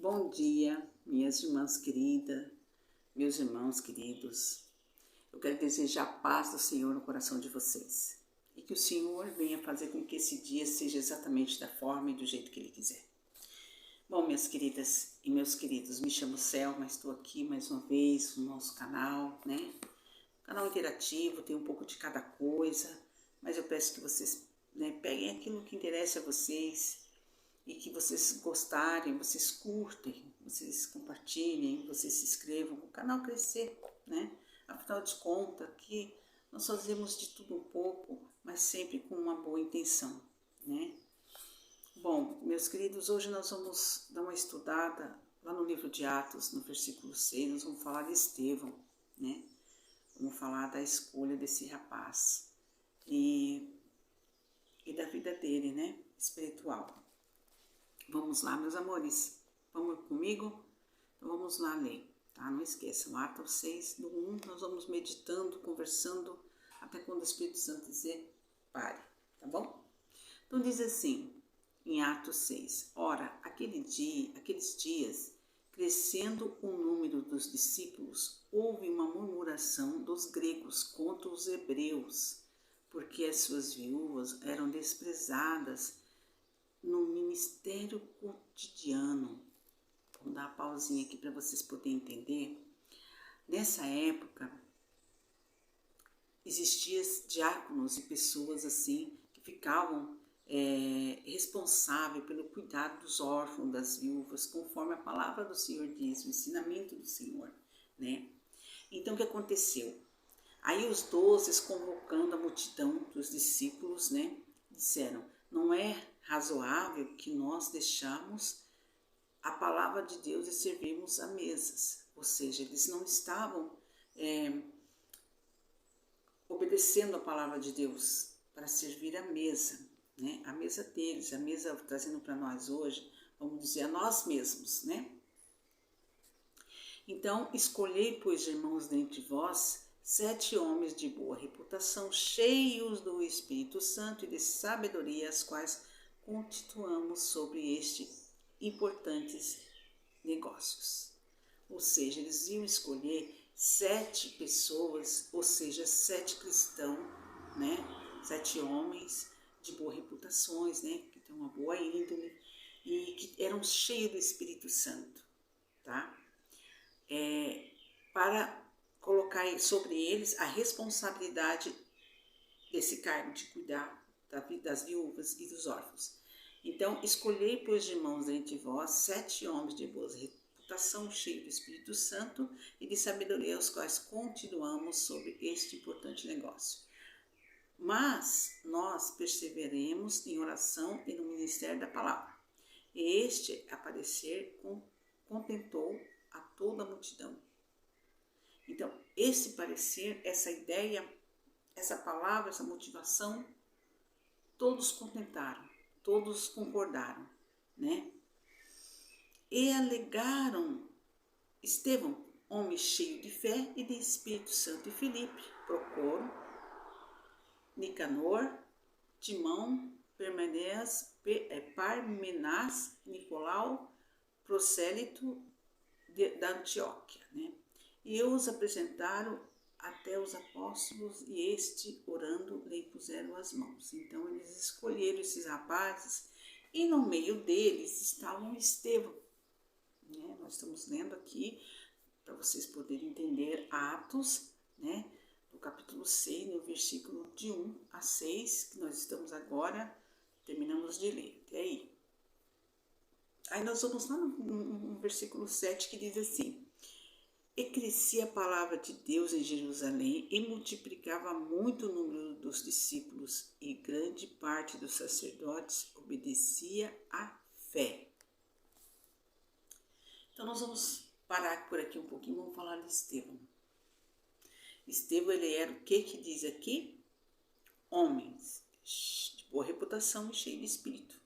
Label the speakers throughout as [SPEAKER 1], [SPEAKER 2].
[SPEAKER 1] Bom dia, minhas irmãs queridas, meus irmãos queridos. Eu quero desejar a paz do Senhor no coração de vocês. E que o Senhor venha fazer com que esse dia seja exatamente da forma e do jeito que Ele quiser. Bom, minhas queridas e meus queridos, me chamo Selma, estou aqui mais uma vez no nosso canal, né? Canal interativo, tem um pouco de cada coisa, mas eu peço que vocês peguem aquilo que interessa a vocês, e que vocês gostarem, vocês curtem, vocês compartilhem, vocês se inscrevam para o canal crescer, né? Afinal de contas, aqui nós fazemos de tudo um pouco, mas sempre com uma boa intenção, né? Bom, meus queridos, hoje nós vamos dar uma estudada lá no livro de Atos, no versículo 6, nós vamos falar de Estevão, né? Vamos falar da escolha desse rapaz e da vida dele, né? Espiritual. Vamos lá, meus amores, vamos comigo? Então vamos lá ler, tá? Não esqueçam, Atos 6, do 1, nós vamos meditando, conversando, até quando o Espírito Santo dizer pare, tá bom? Então diz assim, em Atos 6, ora, aqueles dias, crescendo o número dos discípulos, houve uma murmuração dos gregos contra os hebreus, porque as suas viúvas eram desprezadas no ministério cotidiano. Vou dar uma pausinha aqui para vocês poderem entender. Nessa época, existiam diáconos e pessoas assim que ficavam responsáveis pelo cuidado dos órfãos, das viúvas, conforme a palavra do Senhor diz, o ensinamento do Senhor, né? Então, o que aconteceu? Aí os 12, convocando a multidão dos discípulos, né, disseram, não é razoável que nós deixamos a palavra de Deus e servimos a mesas. Ou seja, eles não estavam obedecendo a palavra de Deus para servir a mesa, né? A mesa deles, a mesa trazendo para nós hoje, vamos dizer, a nós mesmos, né? Então, escolhei, pois, irmãos, dentre vós, 7 homens de boa reputação, cheios do Espírito Santo e de sabedoria, as quais constituamos sobre estes importantes negócios. Ou seja, eles iam escolher 7 pessoas, ou seja, 7 cristãos, né? 7 homens de boa reputações, né? Que têm uma boa índole e que eram cheios do Espírito Santo, tá? Para colocar sobre eles a responsabilidade desse cargo de cuidar das viúvas e dos órfãos. Então, escolhei, pois, de irmãos dentre vós, 7 homens de boa reputação, cheios do Espírito Santo e de sabedoria, os quais continuamos sobre este importante negócio. Mas nós perseveremos em oração e no ministério da palavra. E este aparecer contentou a toda a multidão. Então, esse parecer, essa ideia, essa palavra, essa motivação, todos contentaram, todos concordaram, né? E alegaram Estevão, homem cheio de fé e de Espírito Santo, e Filipe, Procoro, Nicanor, Timão, Parmenas, Nicolau, prosélito da Antioquia, né? E os apresentaram até os apóstolos e este, orando, lhe impuseram as mãos. Então, eles escolheram esses rapazes e no meio deles estavam Estevão. Né? Nós estamos lendo aqui, para vocês poderem entender, Atos, né? No capítulo 6, no versículo de 1 a 6, que nós estamos agora, terminamos de ler. Até aí. Aí nós vamos lá no versículo 7, que diz assim, e crescia a palavra de Deus em Jerusalém e multiplicava muito o número dos discípulos e grande parte dos sacerdotes obedecia à fé. Então nós vamos parar por aqui um pouquinho, vamos falar de Estevão. Estevão, ele era o que diz aqui? Homens de boa reputação e cheio de espírito.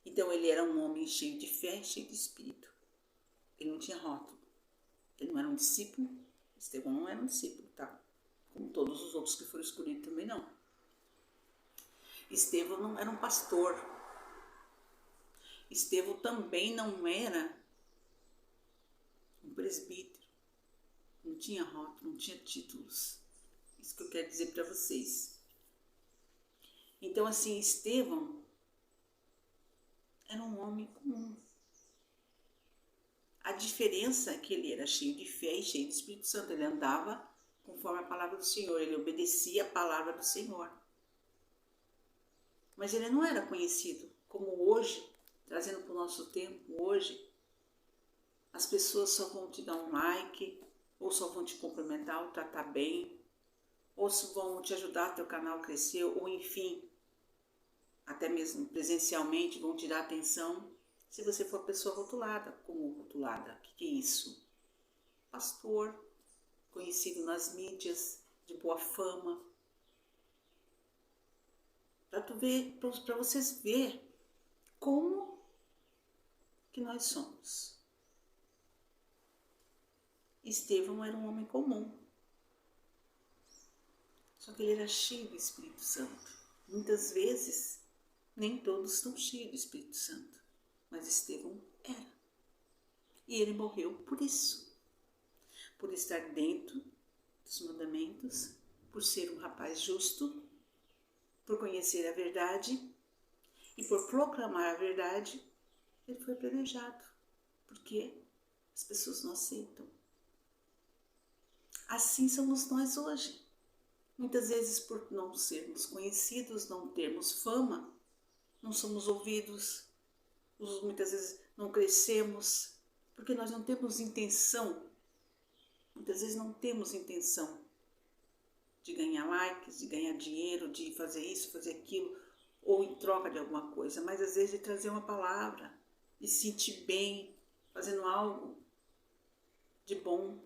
[SPEAKER 1] Então ele era um homem cheio de fé, cheio de espírito. Ele não tinha rótulo. Ele não era um discípulo. Estevão não era um discípulo, tá? Como todos os outros que foram escolhidos também não. Estevão não era um pastor. Estevão também não era um presbítero, não tinha rótulo, não tinha títulos. Isso que eu quero dizer para vocês. Então, assim, Estevão era um homem comum. A diferença é que ele era cheio de fé e cheio do Espírito Santo. Ele andava conforme a palavra do Senhor, ele obedecia a palavra do Senhor. Mas ele não era conhecido como hoje, trazendo para o nosso tempo, hoje, as pessoas só vão te dar um like, ou só vão te cumprimentar, ou tratar bem, ou vão te ajudar a teu canal crescer, ou enfim, até mesmo presencialmente vão te dar atenção, se você for pessoa rotulada. Como rotulada? O que é isso? Pastor, conhecido nas mídias, de boa fama. Para vocês ver como que nós somos. Estevão era um homem comum, só que ele era cheio do Espírito Santo. Muitas vezes, nem todos estão cheios do Espírito Santo, mas Estevão era. E ele morreu por isso, por estar dentro dos mandamentos, por ser um rapaz justo, por conhecer a verdade e por proclamar a verdade. Ele foi apedrejado, porque as pessoas não aceitam. Assim somos nós hoje. Muitas vezes, por não sermos conhecidos, não termos fama, não somos ouvidos, muitas vezes não crescemos, porque nós não temos intenção. Muitas vezes não temos intenção de ganhar likes, de ganhar dinheiro, de fazer isso, fazer aquilo, ou em troca de alguma coisa, mas às vezes de trazer uma palavra, de se sentir bem, fazendo algo de bom,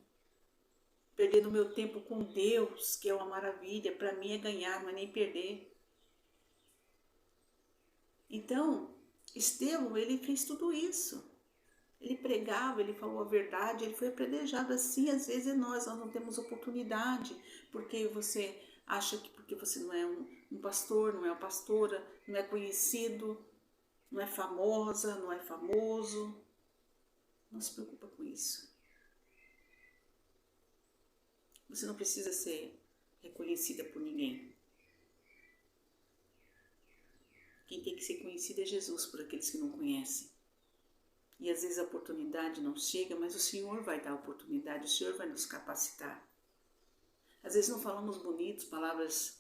[SPEAKER 1] perdendo meu tempo com Deus, que é uma maravilha. Para mim é ganhar, não é nem perder. Então, Estevão, ele fez tudo isso. Ele pregava, ele falou a verdade, ele foi apedrejado. Assim, às vezes nós não temos oportunidade, porque você acha que porque você não é um pastor, não é uma pastora, não é conhecido, não é famosa, não é famoso. Não se preocupa com isso. Você não precisa ser reconhecida por ninguém. Quem tem que ser conhecido é Jesus por aqueles que não conhecem. E às vezes a oportunidade não chega, mas o Senhor vai dar a oportunidade, o Senhor vai nos capacitar. Às vezes não falamos bonitos, palavras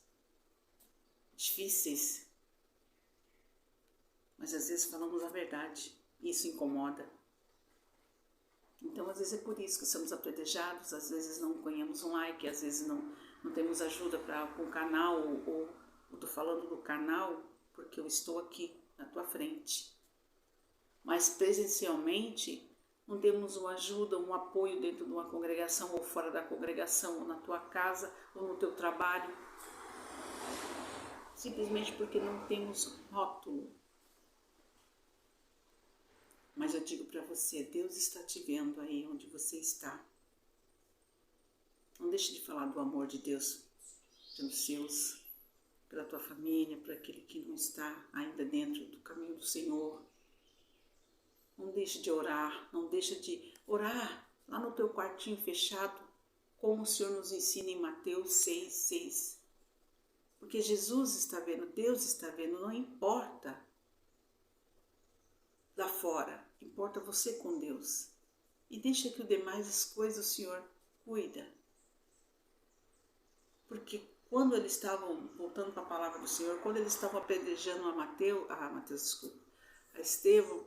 [SPEAKER 1] difíceis, mas às vezes falamos a verdade e isso incomoda. Então às vezes é por isso que somos apedrejados, às vezes não ganhamos um like, às vezes não temos ajuda com o canal, ou estou falando do canal porque eu estou aqui na tua frente. Mas presencialmente não temos uma ajuda, um apoio dentro de uma congregação ou fora da congregação, ou na tua casa, ou no teu trabalho, simplesmente porque não temos rótulo. Mas eu digo para você, Deus está te vendo aí onde você está. Não deixe de falar do amor de Deus pelos seus, pela tua família, por aquele que não está ainda dentro do caminho do Senhor. Não deixe de orar, não deixe de orar lá no teu quartinho fechado, como o Senhor nos ensina em Mateus 6:6. Porque Jesus está vendo, Deus está vendo, não importa lá fora, importa você com Deus. E deixa que o demais as coisas o Senhor cuida. Porque quando eles estavam, voltando para a palavra do Senhor, quando eles estavam apedrejando a Estevão,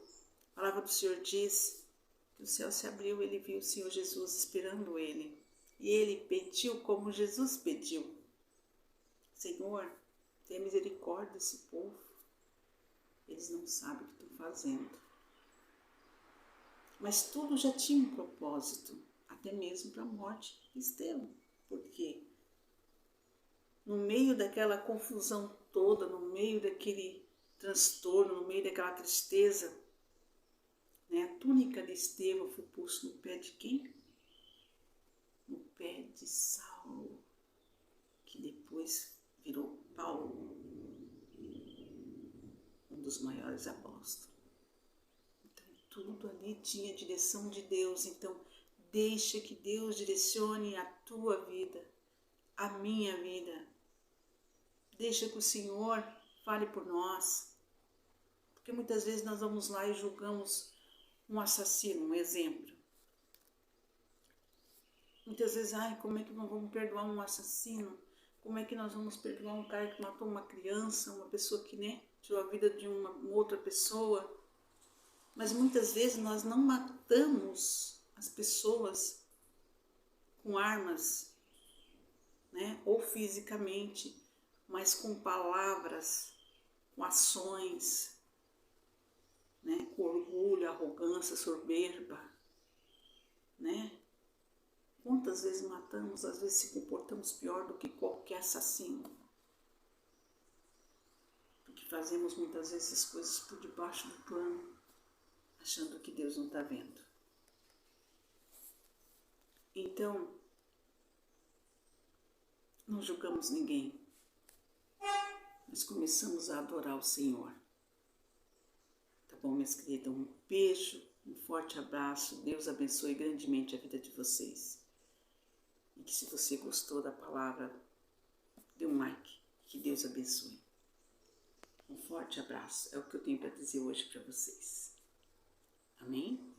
[SPEAKER 1] a palavra do Senhor diz que o céu se abriu, ele viu o Senhor Jesus esperando ele. E ele pediu como Jesus pediu. Senhor, tenha misericórdia desse povo. Eles não sabem o que estão fazendo. Mas tudo já tinha um propósito, até mesmo para a morte de Estevão. Por quê? No meio daquela confusão toda, no meio daquele transtorno, no meio daquela tristeza, né, a túnica de Estevão foi posta no pé de quem? No pé de Saulo, que depois virou Paulo, um dos maiores apóstolos. tudo ali tinha direção de Deus. Então, deixa que Deus direcione a tua vida, a minha vida. Deixa que o Senhor fale por nós. Porque muitas vezes nós vamos lá e julgamos um assassino, um exemplo. Muitas vezes, como é que nós vamos perdoar um assassino? Como é que nós vamos perdoar um cara que matou uma criança, uma pessoa que, tirou a vida de uma outra pessoa? Mas muitas vezes nós não matamos as pessoas com armas, ou fisicamente, mas com palavras, com ações, com orgulho, arrogância, soberba, Quantas vezes matamos, às vezes se comportamos pior do que qualquer assassino. Porque fazemos muitas vezes as coisas por debaixo do pano, achando que Deus não está vendo. Então, não julgamos ninguém, mas começamos a adorar o Senhor. Tá bom, minhas queridas? Um beijo, um forte abraço. Deus abençoe grandemente a vida de vocês. E que se você gostou da palavra, dê um like. Que Deus abençoe. Um forte abraço. É o que eu tenho para dizer hoje para vocês. Amém?